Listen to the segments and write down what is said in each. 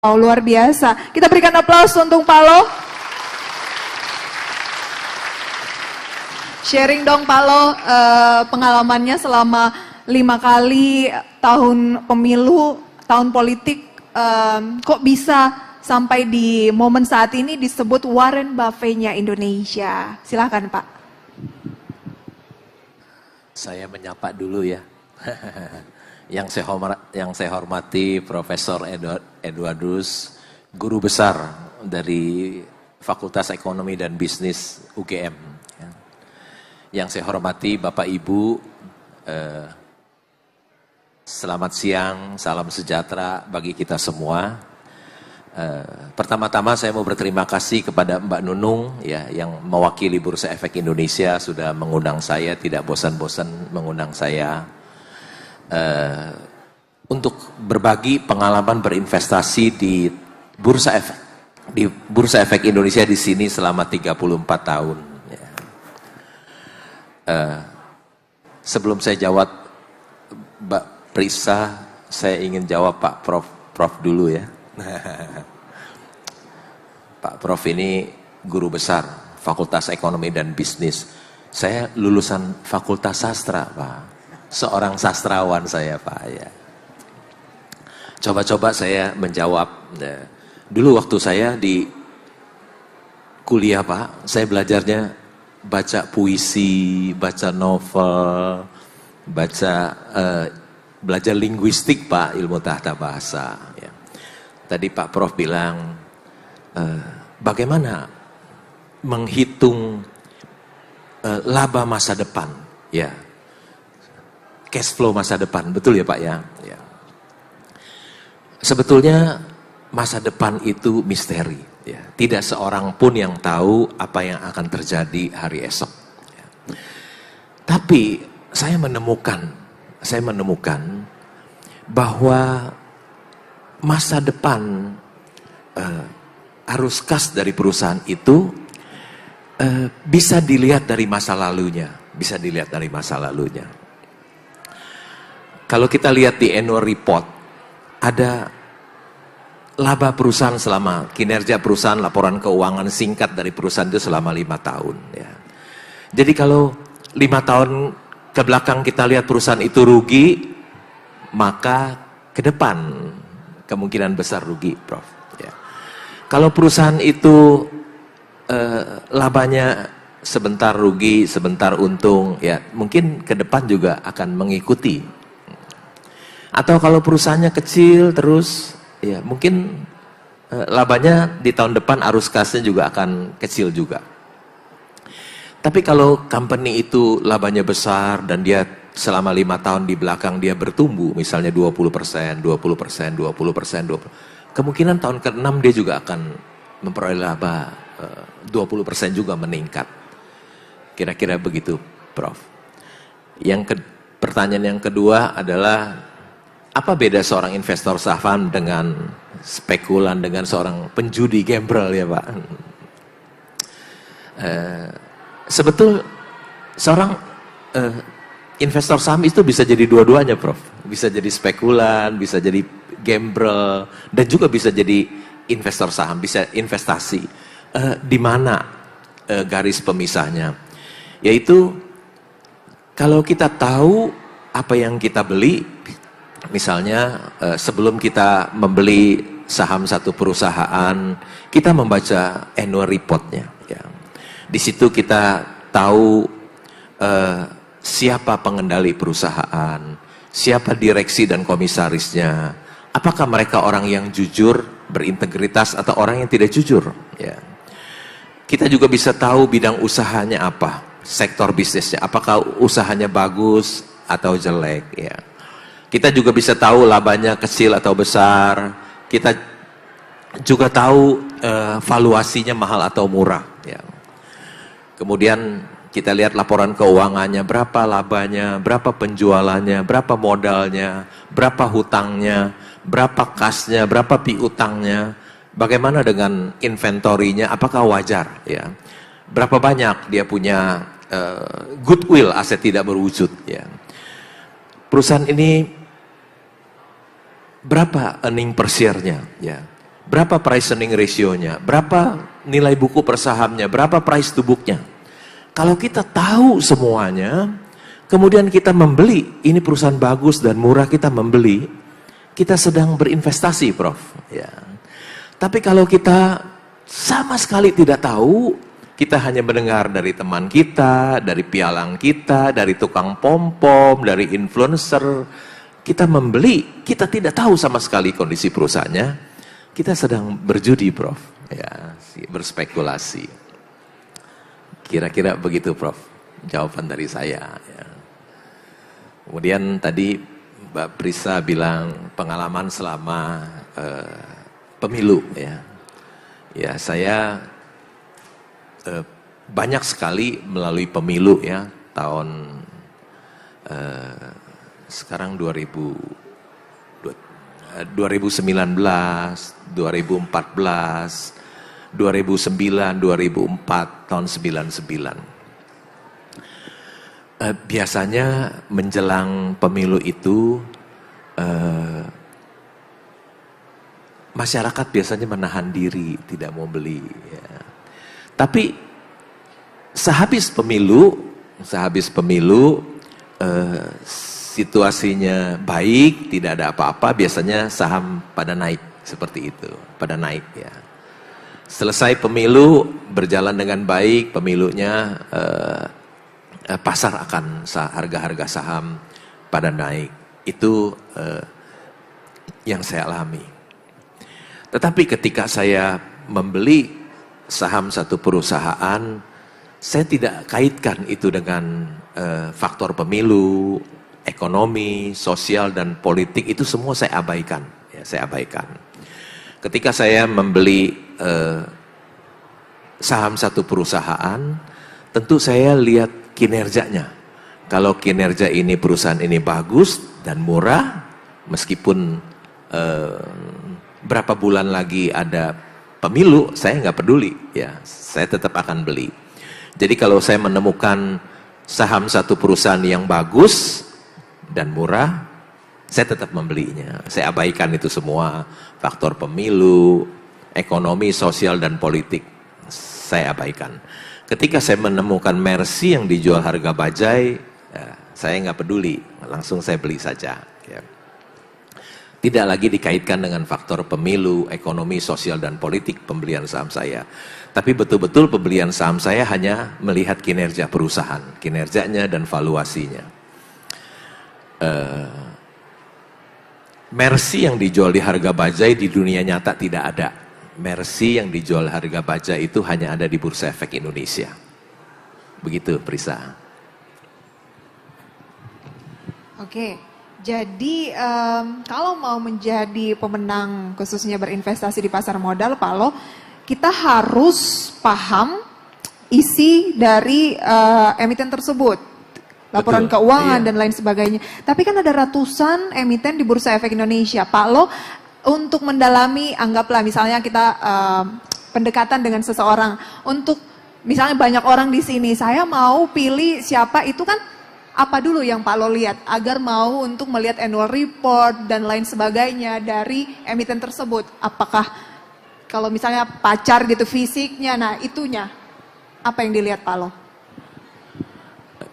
Oh, luar biasa. Kita berikan aplaus untuk Pak Lo. Sharing dong Pak Lo, pengalamannya selama 5 kali tahun pemilu, tahun politik, kok bisa sampai di momen saat ini disebut Warren Buffett-nya Indonesia. Silahkan Pak. Saya menyapa dulu ya. Yang saya hormati Profesor Edwardus, guru besar dari Fakultas Ekonomi dan Bisnis UGM. Yang saya hormati Bapak Ibu, selamat siang, salam sejahtera bagi kita semua. Pertama-tama saya mau berterima kasih kepada Mbak Nunung ya, yang mewakili Bursa Efek Indonesia sudah mengundang saya, tidak bosan-bosan mengundang saya. Untuk berbagi pengalaman berinvestasi di Bursa Efek Indonesia di sini selama 34 tahun. Ya. Sebelum saya jawab Mbak Prisa, saya ingin jawab Pak Prof dulu ya. Pak Prof ini guru besar Fakultas Ekonomi dan Bisnis. Saya lulusan Fakultas Sastra, Pak. Seorang sastrawan saya Pak ya. Coba-coba saya menjawab. Dulu waktu saya di kuliah Pak, saya belajarnya baca puisi, baca novel, belajar linguistik Pak, ilmu tata bahasa. Ya. Tadi Pak Prof bilang, bagaimana menghitung laba masa depan, ya. Cash flow masa depan, betul ya Pak ya? Ya. Sebetulnya masa depan itu misteri. Ya. Tidak seorang pun yang tahu apa yang akan terjadi hari esok. Ya. Tapi saya menemukan bahwa masa depan arus kas dari perusahaan itu bisa dilihat dari masa lalunya. Kalau kita lihat di annual report, ada laba perusahaan selama kinerja perusahaan, laporan keuangan singkat dari perusahaan itu selama 5 tahun. Ya. Jadi kalau 5 tahun ke belakang kita lihat perusahaan itu rugi, maka ke depan kemungkinan besar rugi, Prof. Ya. Kalau perusahaan itu labanya sebentar rugi, sebentar untung, ya mungkin ke depan juga akan mengikuti. Atau kalau perusahaannya kecil terus, ya mungkin labanya di tahun depan arus kasnya juga akan kecil juga. Tapi kalau company itu labanya besar dan dia selama 5 tahun di belakang dia bertumbuh, misalnya 20%, kemungkinan tahun ke-6 dia juga akan memperoleh laba 20% juga meningkat. Kira-kira begitu, Prof. Pertanyaan yang kedua adalah, apa beda seorang investor saham dengan spekulan, dengan seorang penjudi gambler ya Pak? Sebetul seorang investor saham itu bisa jadi dua-duanya Prof. Bisa jadi spekulan, bisa jadi gambler, dan juga bisa jadi investor saham, bisa investasi. Di mana garis pemisahnya? Yaitu kalau kita tahu apa yang kita beli, misalnya sebelum kita membeli saham satu perusahaan, kita membaca annual report-nya. Ya. Di situ kita tahu siapa pengendali perusahaan, siapa direksi dan komisarisnya, apakah mereka orang yang jujur, berintegritas, atau orang yang tidak jujur. Ya. Kita juga bisa tahu bidang usahanya apa, sektor bisnisnya, apakah usahanya bagus atau jelek. Ya. Kita juga bisa tahu labanya kecil atau besar. Kita juga tahu valuasinya mahal atau murah. Ya. Kemudian kita lihat laporan keuangannya, berapa labanya, berapa penjualannya, berapa modalnya, berapa hutangnya, berapa kasnya, berapa piutangnya, bagaimana dengan inventorinya, apakah wajar. Ya. Berapa banyak dia punya goodwill, aset tidak berwujud. Ya. Perusahaan ini berapa earning per share-nya, ya. berapa price earning ratio-nya, berapa nilai buku per sahamnya, berapa price to book-nya. Kalau kita tahu semuanya, kemudian kita membeli, ini perusahaan bagus dan murah, kita membeli, kita sedang berinvestasi, Prof. Ya. Tapi kalau kita sama sekali tidak tahu, kita hanya mendengar dari teman kita, dari pialang kita, dari tukang pom-pom, dari influencer. Kita membeli, kita tidak tahu sama sekali kondisi perusahaannya. Kita sedang berjudi, Prof. Ya, berspekulasi. Kira-kira begitu, Prof. Jawaban dari saya. Ya. Kemudian tadi Mbak Prisa bilang pengalaman selama pemilu. Ya, ya saya banyak sekali melalui pemilu ya, tahun sekarang 2019, 2014, 2009, 2004, tahun 99. Biasanya menjelang pemilu itu masyarakat biasanya menahan diri, tidak mau beli. Ya. Tapi sehabis pemilu situasinya baik, tidak ada apa-apa, biasanya saham pada naik seperti itu, pada naik ya. Selesai pemilu berjalan dengan baik, pemilunya pasar akan harga-harga saham pada naik. Itu yang saya alami. Tetapi ketika saya membeli saham satu perusahaan, saya tidak kaitkan itu dengan faktor pemilu, ekonomi, sosial, dan politik. Itu semua saya abaikan. Ya, saya abaikan. Ketika saya membeli saham satu perusahaan, tentu saya lihat kinerjanya. Kalau kinerja ini, perusahaan ini bagus dan murah, meskipun berapa bulan lagi ada pemilu, saya nggak peduli, ya, saya tetap akan beli. Jadi kalau saya menemukan saham satu perusahaan yang bagus dan murah, saya tetap membelinya. Saya abaikan itu semua, faktor pemilu, ekonomi, sosial, dan politik. Saya abaikan. Ketika saya menemukan Mercy yang dijual harga bajai, ya, saya nggak peduli, langsung saya beli saja. Ya. Tidak lagi dikaitkan dengan faktor pemilu, ekonomi, sosial, dan politik pembelian saham saya. Tapi betul-betul pembelian saham saya hanya melihat kinerja perusahaan, kinerjanya dan valuasinya. Mercy yang dijual di harga bajai di dunia nyata tidak ada. Mercy yang dijual harga bajai itu hanya ada di Bursa Efek Indonesia. Begitu, Prisa. Oke. Jadi kalau mau menjadi pemenang khususnya berinvestasi di pasar modal, Pak Lo, kita harus paham isi dari emiten tersebut, laporan Betul, keuangan iya. dan lain sebagainya. Tapi kan ada ratusan emiten di Bursa Efek Indonesia, Pak Lo, untuk mendalami, anggaplah misalnya kita pendekatan dengan seseorang, untuk misalnya banyak orang di sini, saya mau pilih siapa itu kan. Apa dulu yang Pak Lo lihat agar mau untuk melihat annual report dan lain sebagainya dari emiten tersebut? Apakah kalau misalnya pacar gitu fisiknya, nah itunya apa yang dilihat Pak Lo?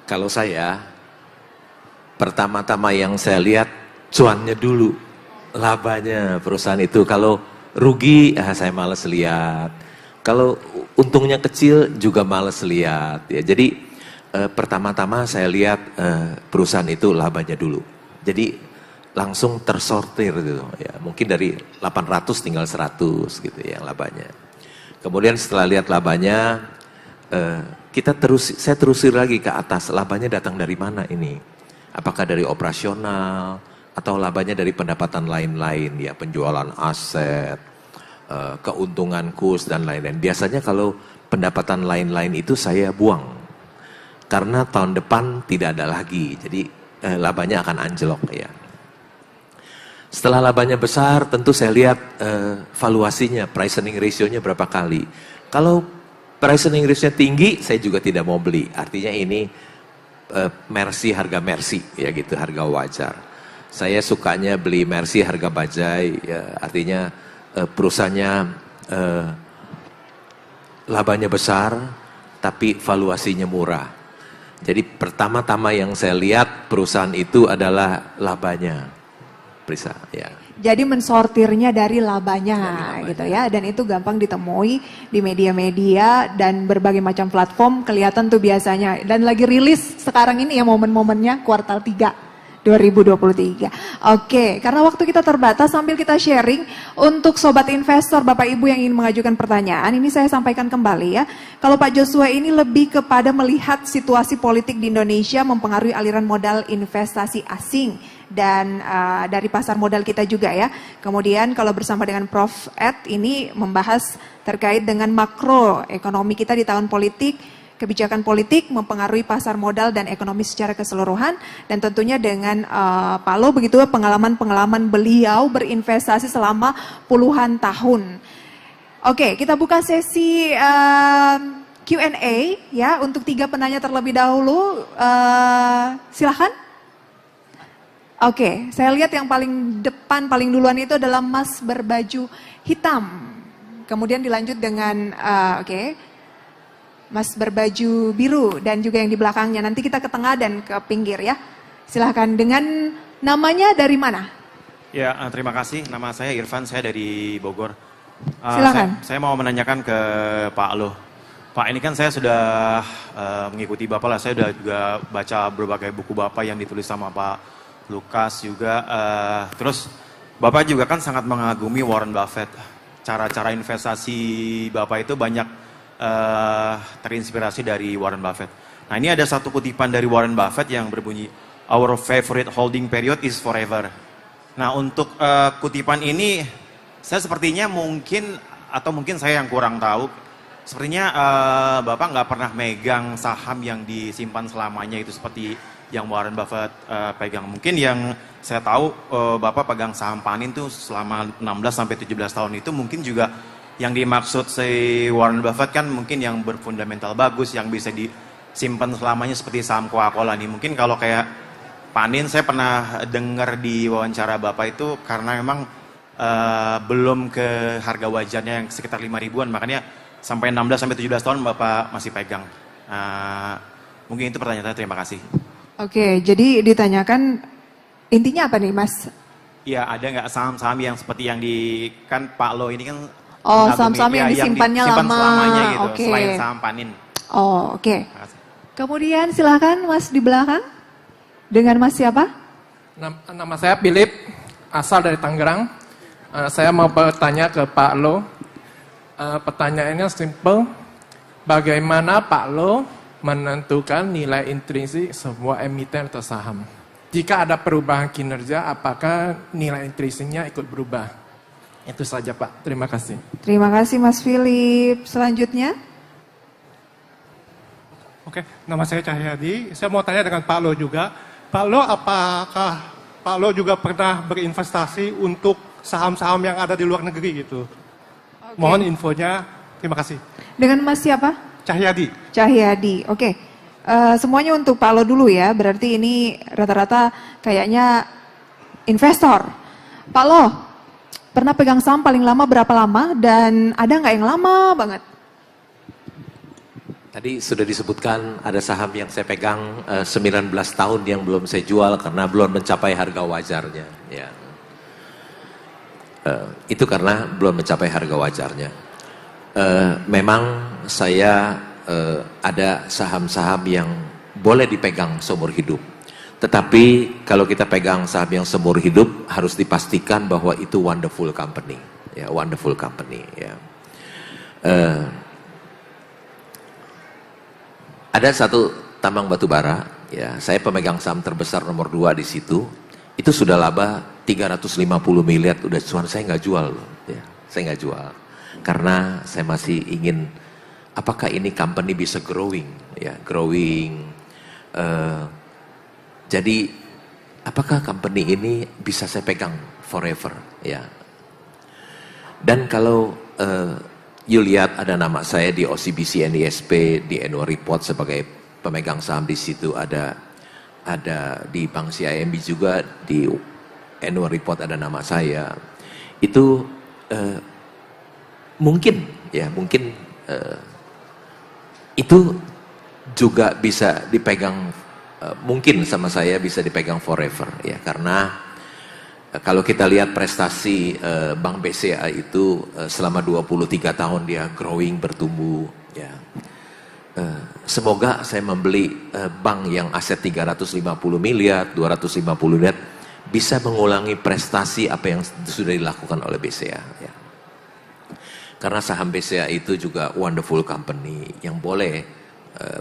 Kalau saya, pertama-tama yang saya lihat cuannya dulu, labanya perusahaan itu. Kalau rugi, saya males lihat. Kalau untungnya kecil juga males lihat. Ya, jadi pertama-tama saya lihat perusahaan itu labanya dulu. Jadi langsung tersortir gitu ya. Mungkin dari 800 tinggal 100 gitu ya labanya. Kemudian setelah lihat labanya, saya terusir lagi ke atas, labanya datang dari mana ini? Apakah dari operasional atau labanya dari pendapatan lain-lain ya, penjualan aset, keuntungan kurs dan lain-lain. Biasanya kalau pendapatan lain-lain itu saya buang. Karena tahun depan tidak ada lagi, jadi labanya akan anjlok ya. Setelah labanya besar, tentu saya lihat valuasinya, price earning ratio-nya berapa kali. Kalau price earning ratio-nya tinggi, saya juga tidak mau beli. Artinya ini Mercy, harga Mercy, ya gitu, harga wajar. Saya sukanya beli Mercy harga bajai, ya, artinya perusahaannya labanya besar, tapi valuasinya murah. Jadi pertama-tama yang saya lihat perusahaan itu adalah labanya, Prisa. Ya. Jadi mensortirnya dari labanya gitu ya, dan itu gampang ditemui di media-media dan berbagai macam platform, kelihatan tuh biasanya. Dan lagi rilis sekarang ini ya momen-momennya kuartal 3 2023. Oke, karena waktu kita terbatas, sambil kita sharing untuk sobat investor, Bapak Ibu yang ingin mengajukan pertanyaan, ini saya sampaikan kembali ya. Kalau Pak Joshua ini lebih kepada melihat situasi politik di Indonesia mempengaruhi aliran modal investasi asing dan dari pasar modal kita juga ya. Kemudian kalau bersama dengan Prof. Ed ini membahas terkait dengan makro ekonomi kita di tahun politik, kebijakan politik mempengaruhi pasar modal dan ekonomi secara keseluruhan, dan tentunya dengan Pak Lo begitu pengalaman-pengalaman beliau berinvestasi selama puluhan tahun. Oke, kita buka sesi Q&A ya untuk 3 penanya terlebih dahulu. Silahkan. Oke, saya lihat yang paling depan, paling duluan itu adalah Mas berbaju hitam. Kemudian dilanjut dengan, Mas berbaju biru dan juga yang di belakangnya. Nanti kita ke tengah dan ke pinggir ya. Silahkan, dengan namanya dari mana? Ya, terima kasih. Nama saya Irfan, saya dari Bogor. Silakan. Saya mau menanyakan ke Pak Lo. Pak, ini kan saya sudah mengikuti Bapak lah. Saya sudah juga baca berbagai buku Bapak yang ditulis sama Pak Lukas juga. Terus Bapak juga kan sangat mengagumi Warren Buffett. Cara-cara investasi Bapak itu banyak terinspirasi dari Warren Buffett. Nah, ini ada satu kutipan dari Warren Buffett yang berbunyi, "Our favorite holding period is forever." Nah, untuk kutipan ini saya sepertinya mungkin saya yang kurang tahu. Sepertinya Bapak nggak pernah megang saham yang disimpan selamanya itu seperti yang Warren Buffett pegang. Mungkin yang saya tahu Bapak pegang saham Panin tuh selama 16 sampai 17 tahun itu mungkin juga yang dimaksud si Warren Buffett kan mungkin yang berfundamental bagus, yang bisa disimpan selamanya seperti saham Coca-Cola nih. Mungkin kalau kayak Panin saya pernah dengar di wawancara Bapak itu karena memang belum ke harga wajarnya yang sekitar 5 ribuan, makanya sampai 16 sampai 17 tahun Bapak masih pegang. Mungkin itu pertanyaan saya, terima kasih. Oke, jadi ditanyakan intinya apa nih Mas? Iya, ada nggak saham-saham yang seperti yang di kan Pak Lo ini kan saham-saham yang disimpannya disimpan lama, selamanya gitu, oke. selain saham Panin. Oh, oke. Terima kasih. Kemudian silahkan Mas di belakang. Dengan Mas siapa? Nama saya Philip, asal dari Tangerang. Saya mau bertanya ke Pak Lo. Pertanyaannya simple. Bagaimana Pak Lo menentukan nilai intrinsik sebuah emiten atau saham? Jika ada perubahan kinerja, apakah nilai intrinsiknya ikut berubah? Itu saja Pak, terima kasih. Terima kasih Mas Philip. Selanjutnya. Oke, nama saya Cahyadi. Saya mau tanya dengan Pak Lo juga. Pak Lo, apakah Pak Lo juga pernah berinvestasi untuk saham-saham yang ada di luar negeri gitu? Oke. Mohon infonya. Terima kasih. Dengan Mas siapa? Cahyadi. Cahyadi. Oke. Semuanya untuk Pak Lo dulu ya. Berarti ini rata-rata kayaknya investor. Pak Lo, pernah pegang saham paling lama berapa lama? Dan ada nggak yang lama banget? Tadi sudah disebutkan ada saham yang saya pegang 19 tahun yang belum saya jual karena belum mencapai harga wajarnya. Ya. Itu karena belum mencapai harga wajarnya. Memang saya ada saham-saham yang boleh dipegang seumur hidup. Tetapi kalau kita pegang saham yang seumur hidup harus dipastikan bahwa itu wonderful company, ya wonderful company. Ya. Ada satu tambang batu bara, ya saya pemegang saham terbesar nomor 2 di situ. Itu sudah laba 350 miliar, udah cuan saya nggak jual loh, ya saya nggak jual karena saya masih ingin apakah ini company bisa growing, ya growing. Jadi apakah company ini bisa saya pegang forever, ya. Dan kalau you lihat ada nama saya di OCBC NISP di annual report sebagai pemegang saham di situ, ada di Bank CIMB juga di annual report ada nama saya. Itu mungkin itu juga bisa dipegang, mungkin sama saya bisa dipegang forever ya, karena kalau kita lihat prestasi Bank BCA itu selama 23 tahun dia growing, bertumbuh ya. Semoga saya membeli bank yang aset 350 miliar, 250 miliar bisa mengulangi prestasi apa yang sudah dilakukan oleh BCA ya. Karena saham BCA itu juga wonderful company yang boleh,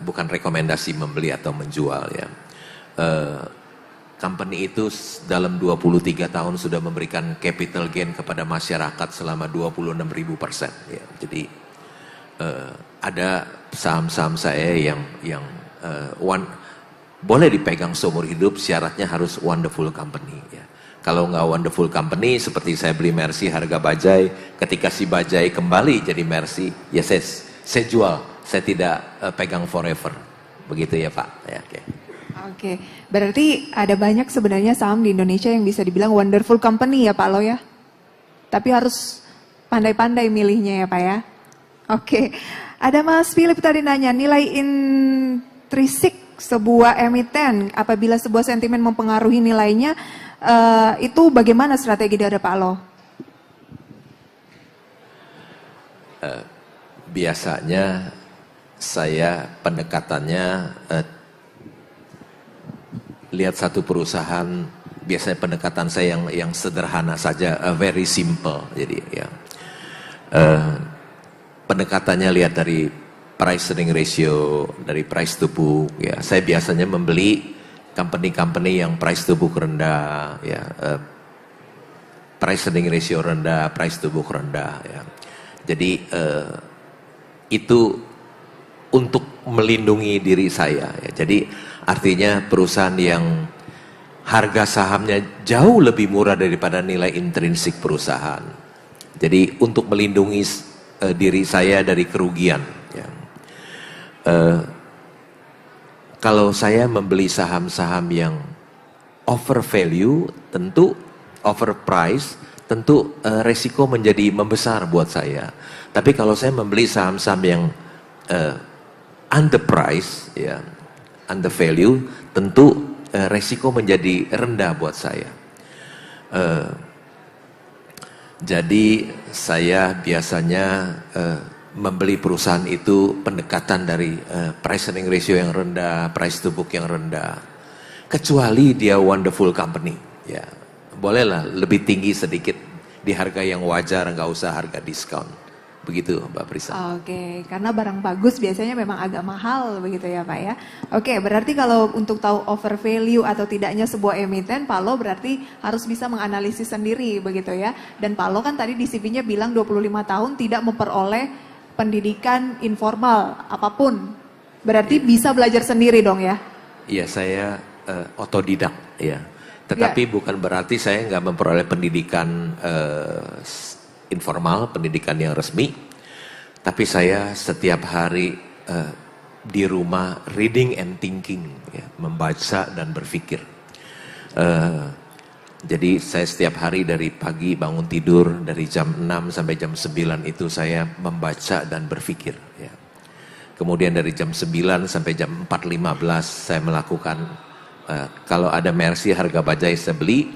bukan rekomendasi membeli atau menjual ya. Company itu dalam 23 tahun sudah memberikan capital gain kepada masyarakat selama 26.000% ya. Jadi ada saham-saham saya yang boleh dipegang seumur hidup, syaratnya harus wonderful company ya. Kalau nggak wonderful company, seperti saya beli Mercy harga bajai, ketika si bajai kembali jadi Mercy, ya saya jual, saya tidak pegang forever, begitu ya Pak ya. Oke, berarti ada banyak sebenarnya saham di Indonesia yang bisa dibilang wonderful company ya Pak Lo ya. Tapi harus pandai-pandai milihnya ya Pak ya. Oke, ada Mas Philip tadi nanya nilai intrinsik sebuah emiten apabila sebuah sentimen mempengaruhi nilainya, itu bagaimana strategi dari Pak Lo? Biasanya saya pendekatannya lihat satu perusahaan, biasanya pendekatan saya yang sederhana saja, very simple. Jadi ya pendekatannya lihat dari price earning ratio, dari price to book ya. Saya biasanya membeli company-company yang price to book rendah ya, price earning ratio rendah, price to book rendah ya. Jadi itu untuk melindungi diri saya ya. Jadi artinya perusahaan yang harga sahamnya jauh lebih murah daripada nilai intrinsik perusahaan. Jadi untuk melindungi diri saya dari kerugian ya. Kalau saya membeli saham-saham yang over value, tentu over price, tentu resiko menjadi membesar buat saya. Tapi kalau saya membeli saham-saham yang under price ya, under value, tentu resiko menjadi rendah buat saya. Jadi saya biasanya membeli perusahaan itu pendekatan dari price earning ratio yang rendah, price to book yang rendah. Kecuali dia wonderful company, ya bolehlah lebih tinggi sedikit di harga yang wajar, nggak usah harga diskon. Begitu Mbak Prisa. Oke, karena barang bagus biasanya memang agak mahal begitu ya Pak ya. Oke, berarti kalau untuk tahu over value atau tidaknya sebuah emiten, Pak Lo berarti harus bisa menganalisis sendiri begitu ya. Dan Pak Lo kan tadi di CV-nya bilang 25 tahun tidak memperoleh pendidikan informal apapun. Berarti bisa belajar sendiri dong ya? Iya, saya otodidak ya. Tetapi bukan berarti saya nggak memperoleh pendidikan informal, pendidikan yang resmi, tapi saya setiap hari di rumah reading and thinking, ya, membaca dan berpikir. Jadi saya setiap hari dari pagi bangun tidur dari jam 6 sampai jam 9 itu saya membaca dan berpikir. Ya. Kemudian dari jam 9 sampai jam 4.15 saya melakukan, kalau ada Mercy harga bajai saya beli,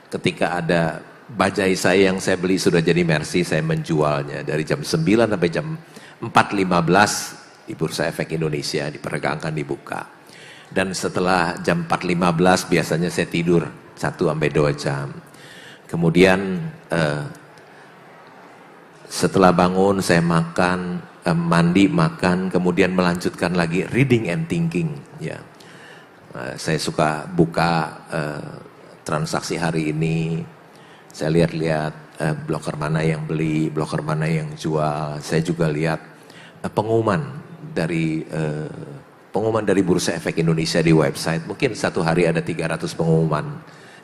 ketika ada bajai saya yang saya beli sudah jadi Mercy, saya menjualnya dari jam 9 sampai jam 4.15 di Bursa Efek Indonesia diperdagangkan, dibuka. Dan setelah jam 4.15 biasanya saya tidur 1-2 jam. Kemudian setelah bangun saya makan, mandi, makan, kemudian melanjutkan lagi reading and thinking. Ya, saya suka buka transaksi hari ini. Saya lihat-lihat broker mana yang beli, broker mana yang jual. Saya juga lihat pengumuman dari Bursa Efek Indonesia di website. Mungkin satu hari ada 300 pengumuman.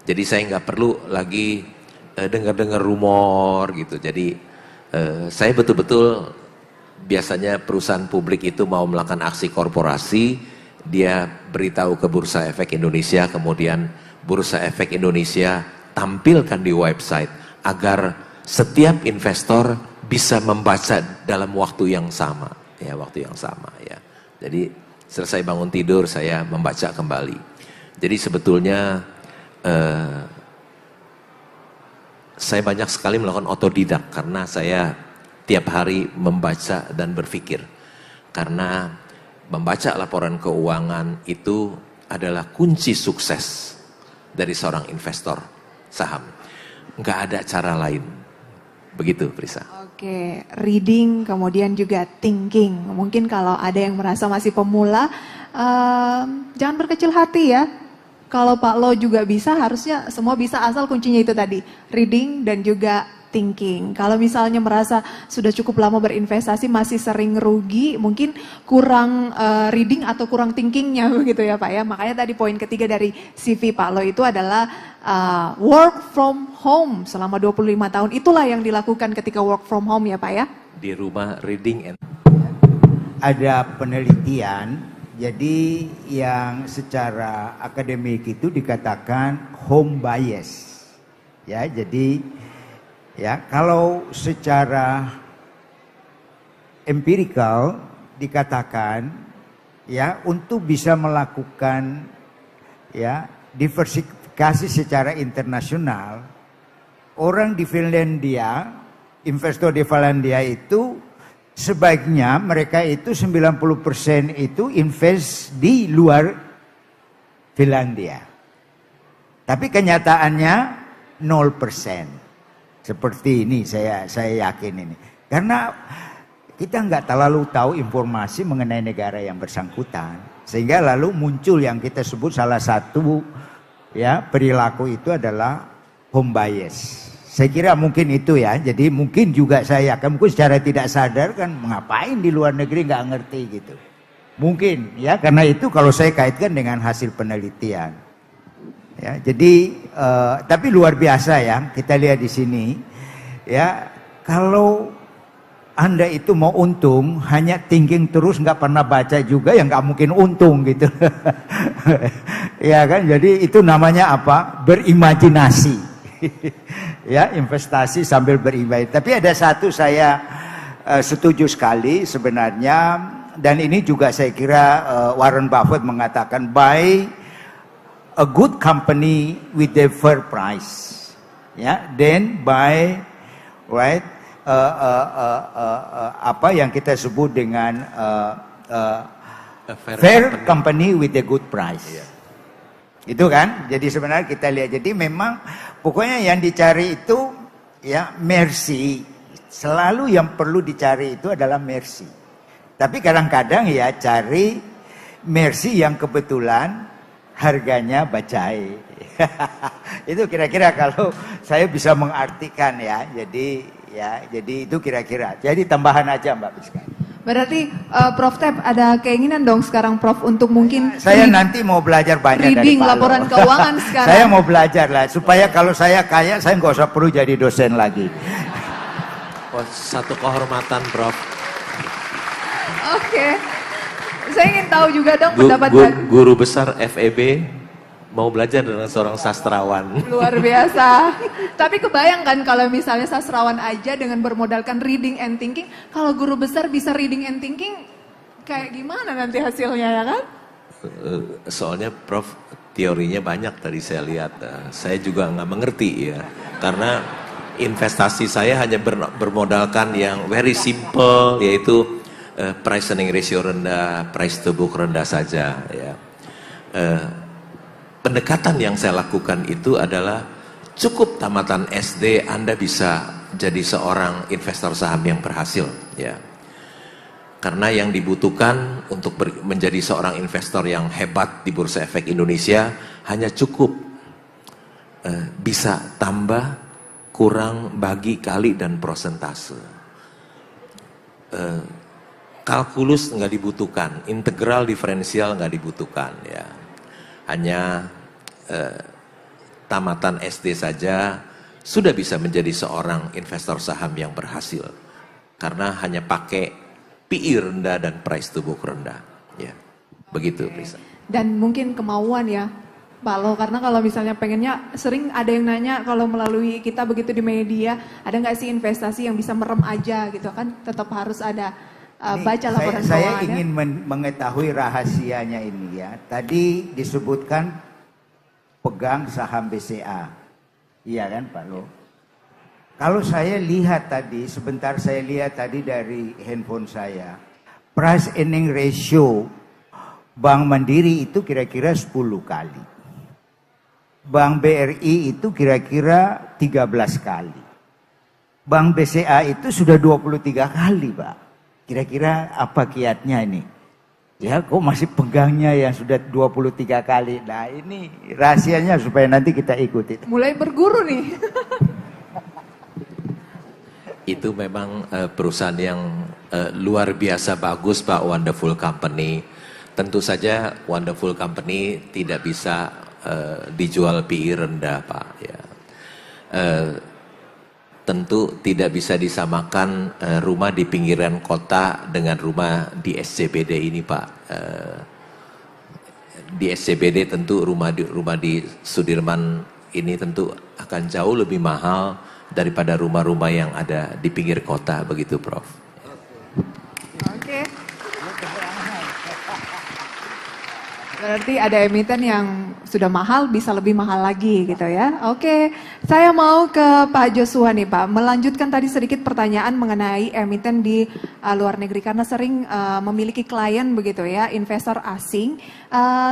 Jadi saya nggak perlu lagi dengar-dengar rumor gitu. Jadi saya betul-betul biasanya perusahaan publik itu mau melakukan aksi korporasi, dia beritahu ke Bursa Efek Indonesia, kemudian Bursa Efek Indonesia tampilkan di website agar setiap investor bisa membaca dalam waktu yang sama, ya waktu yang sama ya. Jadi selesai bangun tidur saya membaca kembali. Jadi sebetulnya saya banyak sekali melakukan otodidak karena saya tiap hari membaca dan berpikir. Karena membaca laporan keuangan itu adalah kunci sukses dari seorang investor saham. Nggak ada cara lain. Begitu, Prisa. Oke, reading kemudian juga thinking. Mungkin kalau ada yang merasa masih pemula, jangan berkecil hati ya. Kalau Pak Lo juga bisa, harusnya semua bisa, asal kuncinya itu tadi, reading dan juga thinking. Kalau misalnya merasa sudah cukup lama berinvestasi masih sering rugi, mungkin kurang reading atau kurang thinkingnya begitu ya Pak ya. Makanya tadi poin ketiga dari CV Pak Lo itu adalah work from home selama 25 tahun. Itulah yang dilakukan ketika work from home ya Pak ya. Di rumah reading and ada penelitian, jadi yang secara akademik itu dikatakan home bias. Ya, jadi ya, kalau secara empirikal dikatakan ya, untuk bisa melakukan ya diversifikasi secara internasional, orang di Finlandia, investor di Finlandia itu sebaiknya mereka itu 90% itu invest di luar Finlandia. Tapi kenyataannya 0%. Seperti ini saya yakin ini. Karena kita nggak terlalu tahu informasi mengenai negara yang bersangkutan. Sehingga lalu muncul yang kita sebut salah satu ya perilaku itu adalah home bias. Saya kira mungkin itu ya. Jadi mungkin juga saya yakin, mungkin secara tidak sadar kan ngapain di luar negeri nggak ngerti gitu. Mungkin ya, karena itu kalau saya kaitkan dengan hasil penelitian. Ya, jadi tapi luar biasa ya, kita lihat di sini ya, kalau Anda itu mau untung hanya thinking terus nggak pernah baca juga ya nggak mungkin untung gitu. Ya kan, jadi itu namanya apa? Berimajinasi. Ya, investasi sambil berimajinasi. Tapi ada satu saya setuju sekali sebenarnya, dan ini juga saya kira Warren Buffett mengatakan buy a good company with a fair price, ya, then buy right apa yang kita sebut dengan fair company with a good price. Yeah. Itu kan, jadi sebenarnya kita lihat, jadi memang pokoknya yang dicari itu ya mercy, selalu yang perlu dicari itu adalah mercy. Tapi kadang-kadang ya cari mercy yang kebetulan harganya bajai. Itu kira-kira kalau saya bisa mengartikan ya. Jadi itu kira-kira. Jadi tambahan aja Mbak Priska. Berarti Prof Tep ada keinginan dong sekarang Prof untuk mungkin saya nanti mau belajar banyak reading dari Pak laporan Lo. keuangan sekarang. Saya mau belajar lah supaya kalau saya kaya saya nggak usah perlu jadi dosen lagi. oh, satu kehormatan, Prof. Oke. Saya ingin tahu juga dong pendapat Guru besar FEB mau belajar dengan seorang sastrawan. luar biasa. Tapi kebayangkan kalau misalnya sastrawan aja dengan bermodalkan reading and thinking, kalau guru besar bisa reading and thinking, kayak gimana nanti hasilnya ya kan? Soalnya Prof teorinya banyak tadi saya lihat. Saya juga nggak mengerti ya, karena investasi saya hanya bermodalkan yang very simple, yaitu price earning ratio rendah, price to book rendah saja ya. Pendekatan yang saya lakukan itu adalah cukup tamatan SD Anda bisa jadi seorang investor saham yang berhasil ya. Karena yang dibutuhkan untuk menjadi seorang investor yang hebat di Bursa Efek Indonesia hanya cukup bisa tambah, kurang, bagi, kali, dan prosentase. Kalkulus nggak dibutuhkan, integral diferensial nggak dibutuhkan ya. Hanya tamatan SD saja sudah bisa menjadi seorang investor saham yang berhasil. Karena hanya pakai PI rendah dan price to book rendah. Ya, begitu Prisa. Dan mungkin kemauan ya. Pak Lo, karena kalau misalnya pengennya, sering ada yang nanya kalau melalui kita begitu di media, ada nggak sih investasi yang bisa merem aja gitu kan, tetap harus ada baca laporan saya keuangannya. ingin mengetahui rahasianya ini ya. Tadi disebutkan pegang saham BCA, iya kan Pak Lo? Kalau saya lihat tadi, sebentar saya lihat tadi dari handphone saya, price earning ratio Bank Mandiri itu kira-kira 10 kali. Bank BRI itu kira-kira 13 kali. Bank BCA itu sudah 23 kali, Pak. Kira-kira apa kiatnya ini? Ya, kok masih pegangnya yang sudah 23 kali. Nah, ini rahasianya supaya nanti kita ikuti. Mulai berguru nih. Itu memang perusahaan yang luar biasa bagus Pak, wonderful company. Tentu saja wonderful company tidak bisa dijual PI rendah Pak. Ya. Tentu tidak bisa disamakan rumah di pinggiran kota dengan rumah di SCBD ini Pak. Di SCBD tentu rumah di Sudirman ini tentu akan jauh lebih mahal daripada rumah-rumah yang ada di pinggir kota, begitu Prof. Oke. Berarti ada emiten yang sudah mahal bisa lebih mahal lagi gitu ya. Oke, saya mau ke Pak Joshua nih Pak. Melanjutkan tadi sedikit pertanyaan mengenai emiten di luar negeri karena sering memiliki klien begitu ya, investor asing.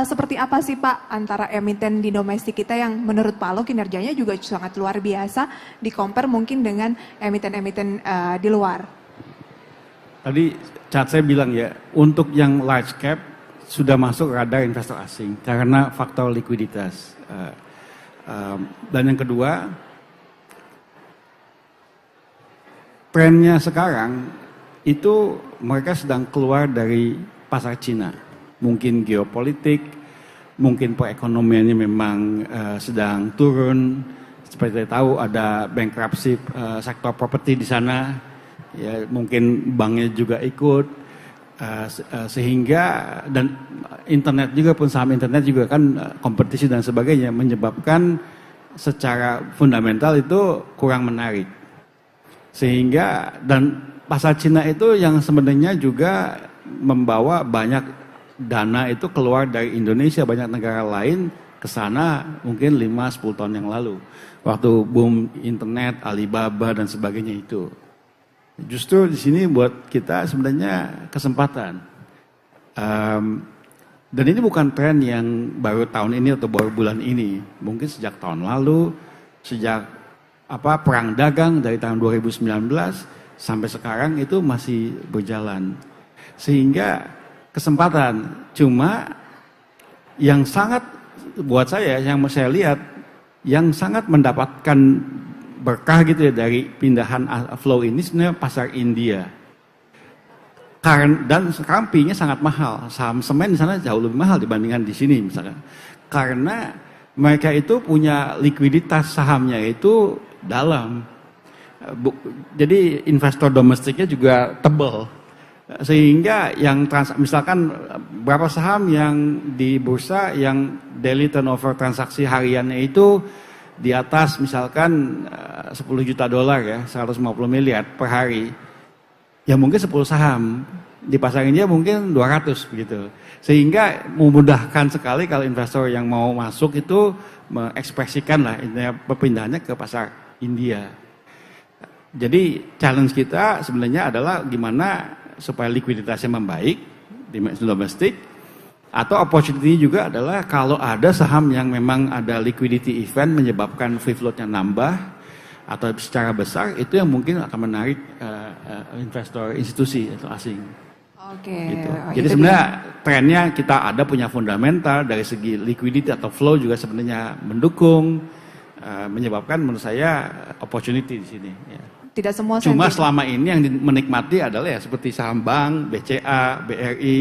Seperti apa sih Pak antara emiten di domestik kita yang menurut Pak Lo kinerjanya juga sangat luar biasa di compare mungkin dengan emiten-emiten di luar? Tadi saat saya bilang ya, untuk yang large cap sudah masuk radar investor asing karena faktor likuiditas. Dan yang kedua, trennya sekarang itu mereka sedang keluar dari pasar Cina. Mungkin geopolitik, mungkin perekonomiannya memang sedang turun. Seperti kita tahu ada bankruptcy sektor properti di sana. Ya, mungkin banknya juga ikut. Sehingga dan internet juga pun saham internet juga kan kompetisi dan sebagainya menyebabkan secara fundamental itu kurang menarik. Sehingga dan pasar Cina itu yang sebenarnya juga membawa banyak dana itu keluar dari Indonesia, banyak negara lain ke sana mungkin 5-10 tahun yang lalu. Waktu boom internet, Alibaba dan sebagainya itu. Justru di sini buat kita sebenarnya kesempatan. Dan ini bukan tren yang baru tahun ini atau baru bulan ini. Mungkin sejak tahun lalu, sejak perang dagang dari tahun 2019 sampai sekarang itu masih berjalan. Sehingga kesempatan. Cuma yang sangat buat saya, yang saya lihat, yang sangat mendapatkan berkah gitu ya dari pindahan flow ini sebenarnya pasar India. Dan sekarang PI-nya sangat mahal. Saham semen di sana jauh lebih mahal dibandingkan di sini misalkan. Karena mereka itu punya likuiditas sahamnya itu dalam. Jadi investor domestiknya juga tebal. Sehingga yang misalkan berapa saham yang di bursa yang daily turnover transaksi hariannya itu di atas misalkan 10 juta dolar ya, 150 miliar per hari. Ya mungkin 10 saham. Di pasar India mungkin 200 begitu. Sehingga memudahkan sekali kalau investor yang mau masuk itu mengekspresikan lah perpindahannya ke pasar India. Jadi challenge kita sebenarnya adalah gimana supaya likuiditasnya membaik di domestik. Atau opportunity juga adalah kalau ada saham yang memang ada liquidity event menyebabkan free float-nya nambah atau secara besar itu yang mungkin akan menarik investor institusi atau asing. Oke. Gitu. Jadi sebenarnya trennya kita ada punya fundamental dari segi liquidity atau flow juga sebenarnya mendukung menyebabkan menurut saya opportunity di sini. Ya. Tidak semua. Cuma selama ini yang menikmati adalah ya seperti saham bank, BCA, BRI.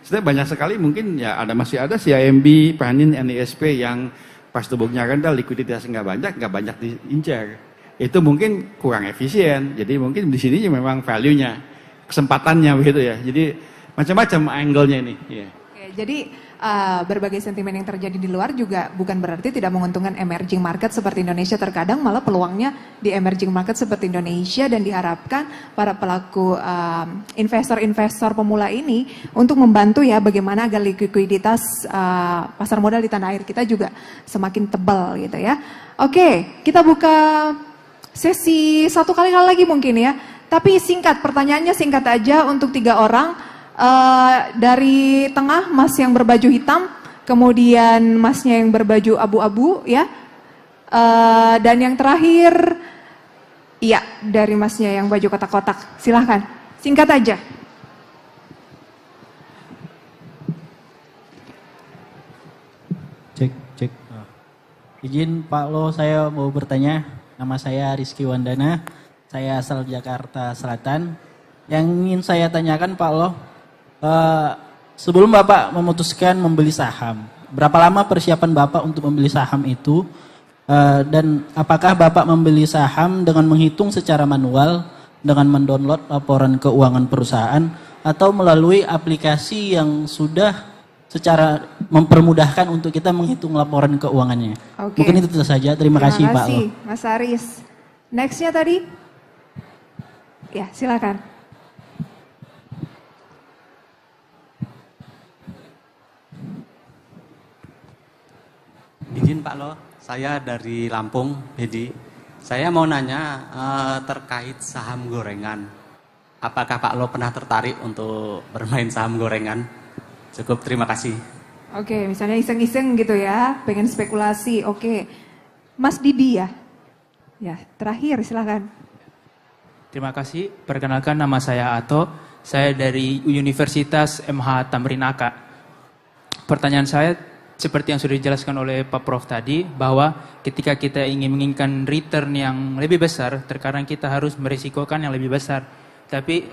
Sebenarnya banyak sekali mungkin ya masih ada CIMB, Panin, NISP yang pas tubuhnya rendah, likuiditas nggak banyak diincar. Itu mungkin kurang efisien. Jadi mungkin di sini memang value-nya, kesempatannya begitu ya. Jadi macam-macam angle-nya ini. Yeah. Oke, Jadi berbagai sentimen yang terjadi di luar juga bukan berarti tidak menguntungkan emerging market seperti Indonesia. Terkadang malah peluangnya di emerging market seperti Indonesia, dan diharapkan para pelaku investor-investor pemula ini untuk membantu ya bagaimana agar likuiditas pasar modal di tanah air kita juga semakin tebal gitu ya. Oke, kita buka sesi satu kali lagi mungkin ya. Tapi singkat, pertanyaannya singkat aja untuk 3 orang. Dari tengah mas yang berbaju hitam, kemudian masnya yang berbaju abu-abu ya, dan yang terakhir iya dari masnya yang baju kotak-kotak. Silahkan singkat aja. Cek. Izin Pak Lo, saya mau bertanya. Nama saya Rizky Wandana, saya asal Jakarta Selatan. Yang ingin saya tanyakan Pak Lo, sebelum Bapak memutuskan membeli saham, berapa lama persiapan Bapak untuk membeli saham itu? Dan apakah Bapak membeli saham dengan menghitung secara manual, dengan mendownload laporan keuangan perusahaan, atau melalui aplikasi yang sudah secara mempermudahkan untuk kita menghitung laporan keuangannya? Oke. Mungkin itu saja. Terima kasih Pak Lo. Mas Aris. Nextnya tadi? Ya, silakan. Izin Pak Lo, saya dari Lampung, Bedi. Saya mau nanya terkait saham gorengan. Apakah Pak Lo pernah tertarik untuk bermain saham gorengan? Cukup, terima kasih. Oke, misalnya iseng-iseng gitu ya, pengen spekulasi. Oke, Mas Didi ya? Ya, terakhir silakan. Terima kasih, perkenalkan nama saya Ato. Saya dari Universitas MH Tamrinaka. Pertanyaan saya, seperti yang sudah dijelaskan oleh Pak Prof tadi, bahwa ketika kita ingin menginginkan return yang lebih besar, terkadang kita harus merisikokan yang lebih besar. Tapi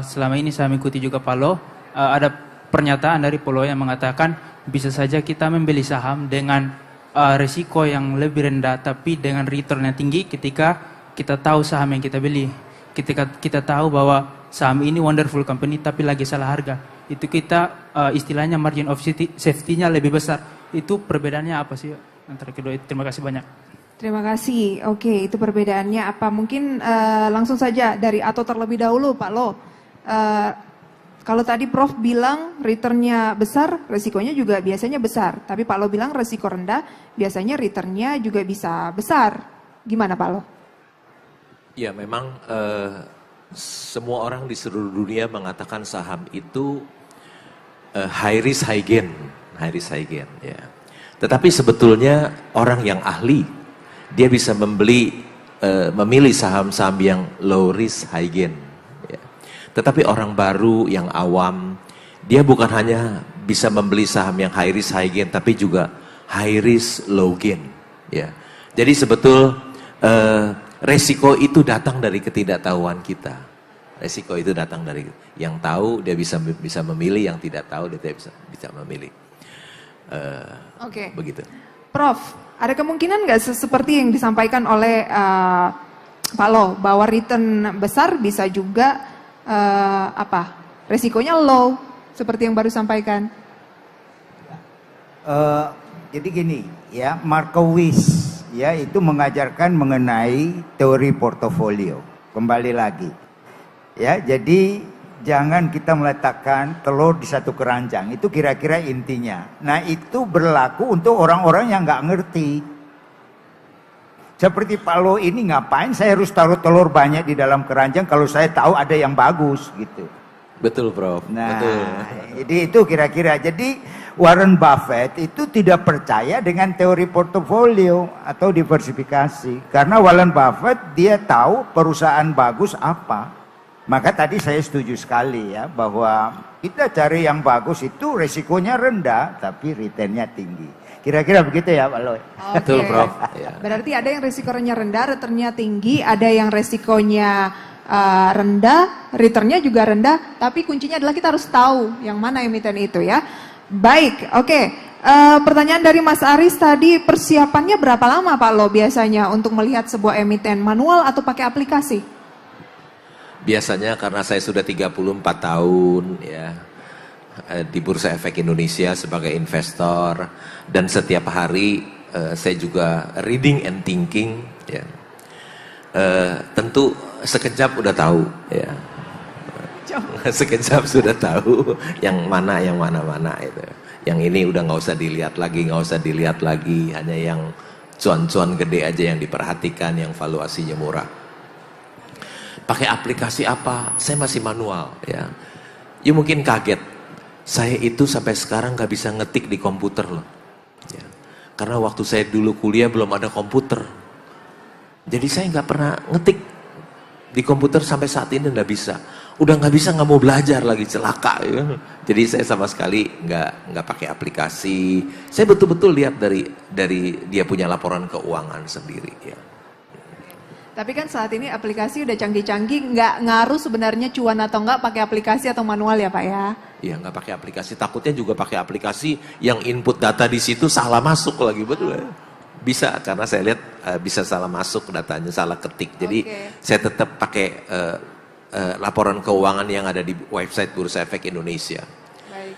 selama ini saya mengikuti juga Pak Lo, ada pernyataan dari Pak Lo yang mengatakan bisa saja kita membeli saham dengan risiko yang lebih rendah, tapi dengan return yang tinggi ketika kita tahu saham yang kita beli. Ketika kita tahu bahwa saham ini wonderful company tapi lagi salah harga, itu kita istilahnya margin of safety-nya lebih besar. Itu perbedaannya apa sih antara kedua itu? Terima kasih banyak. Terima kasih. Oke, itu perbedaannya apa? Mungkin langsung saja dari Ato terlebih dahulu, Pak Lo. Kalau tadi Prof bilang returnnya besar, resikonya juga biasanya besar. Tapi Pak Lo bilang resiko rendah, biasanya returnnya juga bisa besar. Gimana Pak Lo? Ya memang semua orang di seluruh dunia mengatakan saham itu high risk high gain, ya. Tetapi sebetulnya orang yang ahli dia bisa memilih saham-saham yang low risk high gain. Ya. Tetapi orang baru yang awam dia bukan hanya bisa membeli saham yang high risk high gain, tapi juga high risk low gain. Ya. Jadi resiko itu datang dari ketidaktahuan kita. Resiko itu datang dari yang tahu dia bisa memilih, yang tidak tahu dia tidak bisa memilih. Oke. Begitu. Prof, ada kemungkinan nggak seperti yang disampaikan oleh Pak Lo bahwa return besar bisa juga resikonya low seperti yang baru sampaikan? Jadi gini ya, Markowitz ya itu mengajarkan mengenai teori portofolio. Kembali lagi ya, jadi jangan kita meletakkan telur di satu keranjang, itu kira-kira intinya. Nah itu berlaku untuk orang-orang yang nggak ngerti. Seperti Pak Lo ini, ngapain saya harus taruh telur banyak di dalam keranjang kalau saya tahu ada yang bagus gitu. Betul Prof. Nah, betul. Jadi itu kira-kira. Jadi Warren Buffett itu tidak percaya dengan teori portofolio atau diversifikasi. Karena Warren Buffett dia tahu perusahaan bagus apa. Maka tadi saya setuju sekali ya bahwa kita cari yang bagus itu resikonya rendah tapi returnnya tinggi. Kira-kira begitu ya Pak Loy. Betul Prof. Ya. Berarti ada yang resikonya rendah, returnnya tinggi, ada yang resikonya rendah, returnnya juga rendah, tapi kuncinya adalah kita harus tahu yang mana emiten itu ya. Baik, oke. Pertanyaan dari Mas Aris tadi, persiapannya berapa lama Pak Lo biasanya untuk melihat sebuah emiten, manual atau pakai aplikasi? Biasanya karena saya sudah 34 tahun ya, di Bursa Efek Indonesia sebagai investor, dan setiap hari saya juga reading and thinking, ya. Tentu sekejap udah tahu, ya. Sekejap sudah tahu yang mana itu. Yang ini udah nggak usah dilihat lagi, hanya yang cuan-cuan gede aja yang diperhatikan, yang valuasinya murah. Pakai aplikasi apa? Saya masih manual, ya. You mungkin kaget, saya itu sampai sekarang nggak bisa ngetik di komputer loh, ya. Karena waktu saya dulu kuliah belum ada komputer, jadi saya nggak pernah ngetik di komputer sampai saat ini nggak bisa. Udah nggak bisa, nggak mau belajar lagi, celaka, ya. Jadi saya sama sekali nggak pakai aplikasi. Saya betul-betul lihat dari dia punya laporan keuangan sendiri, ya. Tapi kan saat ini aplikasi udah canggih-canggih, nggak ngaruh sebenarnya cuan atau nggak pakai aplikasi atau manual ya Pak ya? Iya, nggak pakai aplikasi. Takutnya juga pakai aplikasi yang input data di situ salah masuk lagi, betul ya? Bisa, karena saya lihat bisa salah masuk datanya, salah ketik. Jadi saya tetap pakai laporan keuangan yang ada di website Bursa Efek Indonesia. Baik.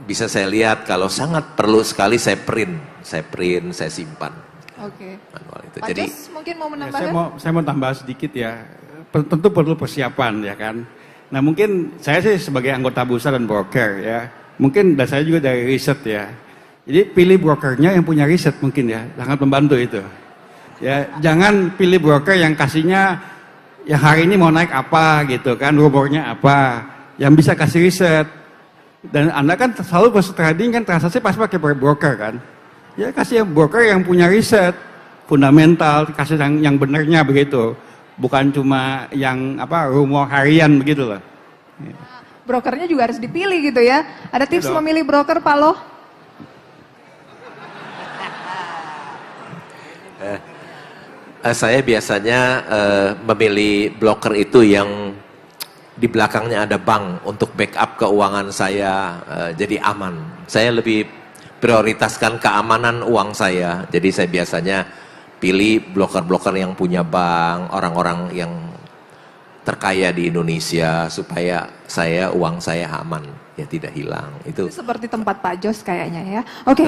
Bisa saya lihat, kalau sangat perlu sekali saya print, saya simpan. Oke. Manual itu. Pak Jadi Jos mungkin mau Ya, menambahkan? saya mau tambah sedikit ya. Tentu perlu persiapan ya kan. Nah mungkin saya sih sebagai anggota bursa dan broker ya. Mungkin dan saya juga dari riset ya. Jadi pilih brokernya yang punya riset mungkin ya. Sangat membantu itu. Ya, jangan pilih broker yang kasihnya yang hari ini mau naik apa gitu kan, rumornya apa. Yang bisa kasih riset. Dan Anda kan selalu pas trading kan transaksi pasti pakai broker kan. Ya kasih broker yang punya riset fundamental, kasih yang benernya begitu, bukan cuma yang rumor harian begitu loh. Brokernya juga harus dipilih gitu ya. Ada tips memilih broker Pak Lo? Saya biasanya memilih broker itu yang di belakangnya ada bank untuk backup keuangan saya, jadi aman. Saya lebih prioritaskan keamanan uang saya. Jadi saya biasanya pilih broker-broker yang punya bank, orang-orang yang terkaya di Indonesia, supaya uang saya aman, ya tidak hilang. Itu seperti tempat Pak Jos kayaknya ya. Oke.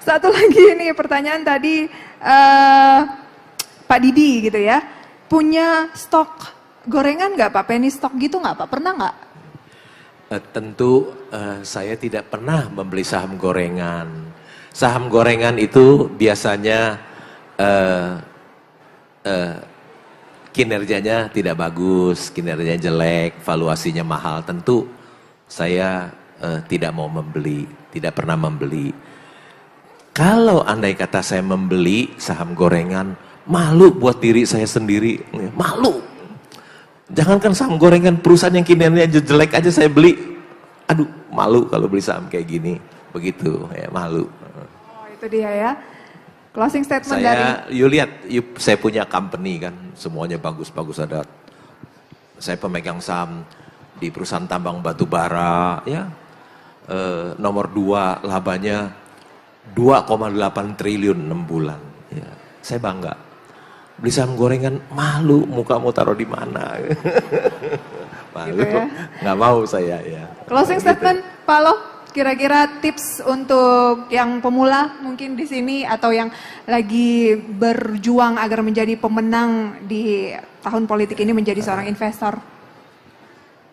Satu lagi nih pertanyaan tadi Pak Didi gitu ya. Punya stok gorengan nggak Pak? Penny stok gitu nggak Pak? Pernah nggak? Tentu saya tidak pernah membeli saham gorengan. Saham gorengan itu biasanya kinerjanya tidak bagus, kinerjanya jelek, valuasinya mahal. Tentu saya tidak mau membeli, tidak pernah membeli. Kalau andai kata saya membeli saham gorengan, malu buat diri saya sendiri, malu. Jangankan saham gorengan, perusahaan yang kinerjanya jelek aja saya beli. Aduh, malu kalau beli saham kayak gini. Begitu, ya malu. Oh, itu dia ya. Closing statement dari... Saya punya company kan, semuanya bagus-bagus ada. Saya pemegang saham di perusahaan tambang batu bara, ya. Nomor 2 labanya 2,8 triliun 6 bulan. Ya. Saya bangga. Beli saham gorengan, malu, muka mau taruh di mana? Malu, gitu ya? Nggak mau saya ya. Closing statement, gitu. Pak Lo, kira-kira tips untuk yang pemula mungkin di sini atau yang lagi berjuang agar menjadi pemenang di tahun politik ini menjadi seorang investor?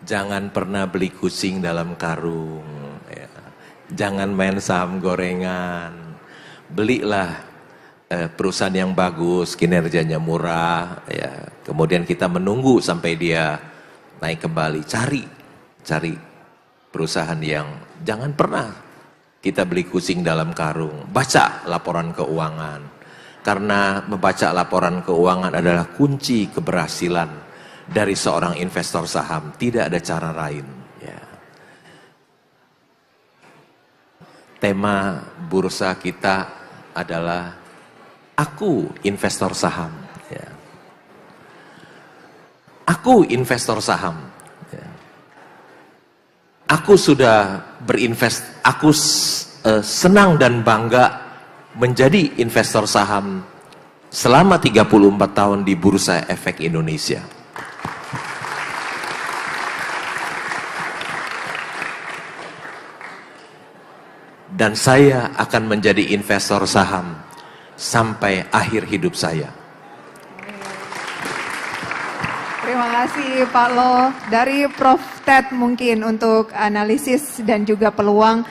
Jangan pernah beli kucing dalam karung. Ya. Jangan main saham gorengan. Belilah perusahaan yang bagus, kinerjanya murah, ya. Kemudian kita menunggu sampai dia naik kembali. Cari perusahaan yang jangan pernah kita beli kucing dalam karung. Baca laporan keuangan, karena membaca laporan keuangan adalah kunci keberhasilan dari seorang investor saham. Tidak ada cara lain. Ya. Tema bursa kita adalah aku investor saham. Ya. Aku investor saham. Ya. Aku sudah aku senang dan bangga menjadi investor saham selama 34 tahun di Bursa Efek Indonesia. dan saya akan menjadi investor saham sampai akhir hidup saya. Terima kasih Pak Lo. Dari Prof. Ted mungkin untuk analisis dan juga peluang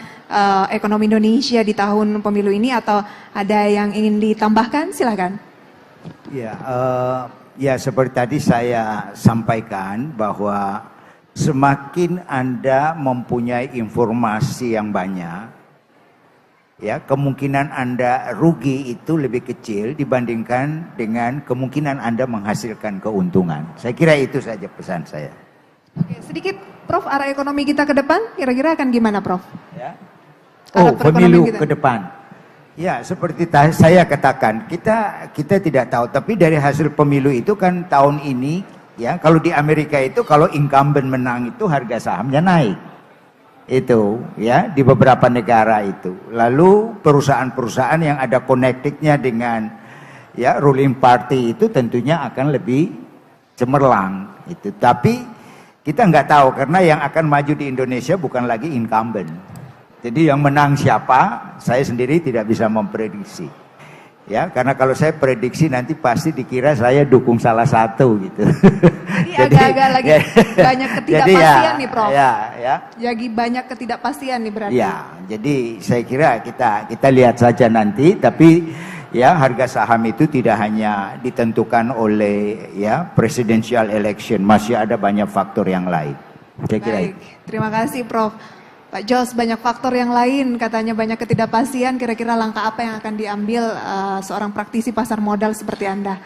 ekonomi Indonesia di tahun pemilu ini, atau ada yang ingin ditambahkan? Silakan. Ya seperti tadi saya sampaikan bahwa semakin Anda mempunyai informasi yang banyak, ya kemungkinan Anda rugi itu lebih kecil dibandingkan dengan kemungkinan Anda menghasilkan keuntungan. Saya kira itu saja pesan saya. Oke, sedikit Prof, arah ekonomi kita ke depan kira-kira akan gimana Prof? Ya. Arah Pemilu kita ke depan. Ya, seperti saya katakan, kita tidak tahu, tapi dari hasil pemilu itu kan tahun ini, ya kalau di Amerika itu kalau incumbent menang itu harga sahamnya naik. Itu ya di beberapa negara itu. Lalu perusahaan-perusahaan yang ada connectednya dengan ya ruling party itu tentunya akan lebih cemerlang itu. Tapi kita nggak tahu karena yang akan maju di Indonesia bukan lagi incumbent. Jadi yang menang siapa, saya sendiri tidak bisa memprediksi. Ya, karena kalau saya prediksi nanti pasti dikira saya dukung salah satu gitu. Jadi agak-agak lagi banyak ketidakpastian nih Prof. Ya. Jadi banyak ketidakpastian nih berarti. Ya, jadi saya kira kita lihat saja nanti. Tapi ya harga saham itu tidak hanya ditentukan oleh ya presidential election, masih ada banyak faktor yang lain. Saya kira Baik, terima kasih Prof. Pak Jos, banyak faktor yang lain, katanya banyak ketidakpastian, kira-kira langkah apa yang akan diambil seorang praktisi pasar modal seperti Anda?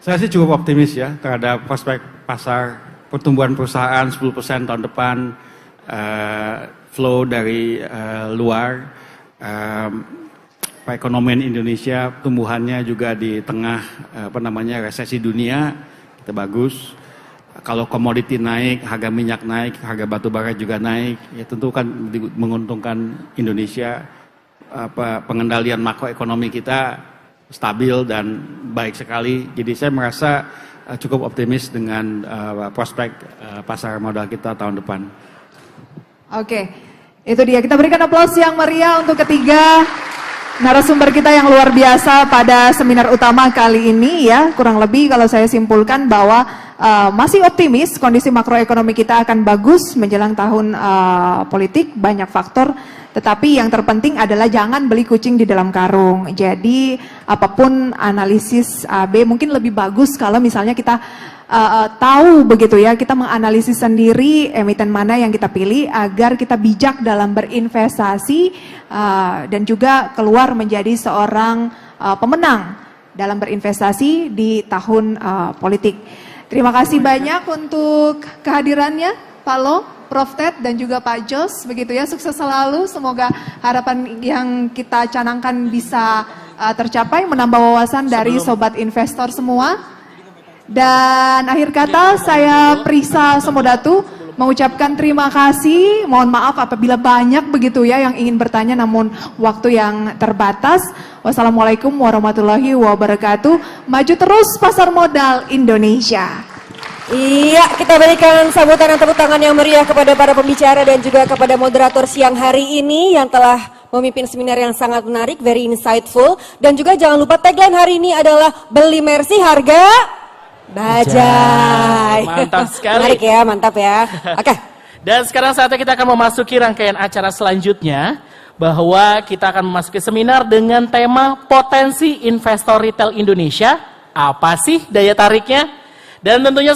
Saya sih cukup optimis ya terhadap prospek pasar, pertumbuhan perusahaan 10% tahun depan, flow dari luar, perekonomian Indonesia tumbuhannya juga di tengah resesi dunia kita bagus. Kalau komoditi naik, harga minyak naik, harga batu bara juga naik, ya tentu kan menguntungkan Indonesia. Pengendalian makroekonomi kita stabil dan baik sekali. Jadi saya merasa cukup optimis dengan prospek pasar modal kita tahun depan. Oke, itu dia. Kita berikan aplaus yang meriah untuk ketiga narasumber kita yang luar biasa pada seminar utama kali ini ya. Kurang lebih kalau saya simpulkan bahwa masih optimis kondisi makroekonomi kita akan bagus menjelang tahun politik, banyak faktor. Tetapi yang terpenting adalah jangan beli kucing di dalam karung. Jadi apapun analisis AB mungkin lebih bagus kalau misalnya kita tahu begitu ya, kita menganalisis sendiri emiten mana yang kita pilih agar kita bijak dalam berinvestasi dan juga keluar menjadi seorang pemenang dalam berinvestasi di tahun politik. Terima kasih banyak untuk kehadirannya Pak Lo, Prof. Ted dan juga Pak Jos, begitu ya, sukses selalu, semoga harapan yang kita canangkan bisa tercapai, menambah wawasan dari sobat investor semua. Dan akhir kata saya Prisa Somodatu mengucapkan terima kasih, mohon maaf apabila banyak begitu ya yang ingin bertanya namun waktu yang terbatas. Wassalamualaikum warahmatullahi wabarakatuh. Maju terus pasar modal Indonesia. Iya, kita berikan sambutan dan tepuk tangan yang meriah kepada para pembicara dan juga kepada moderator siang hari ini yang telah memimpin seminar yang sangat menarik, very insightful. Dan juga jangan lupa tagline hari ini adalah beli Mercy harga bajai. Mantap sekali. Menarik ya, mantap ya. Oke. Dan sekarang saatnya kita akan memasuki rangkaian acara selanjutnya, bahwa kita akan memasuki seminar dengan tema potensi investor retail Indonesia. Apa sih daya tariknya? Dan tentunya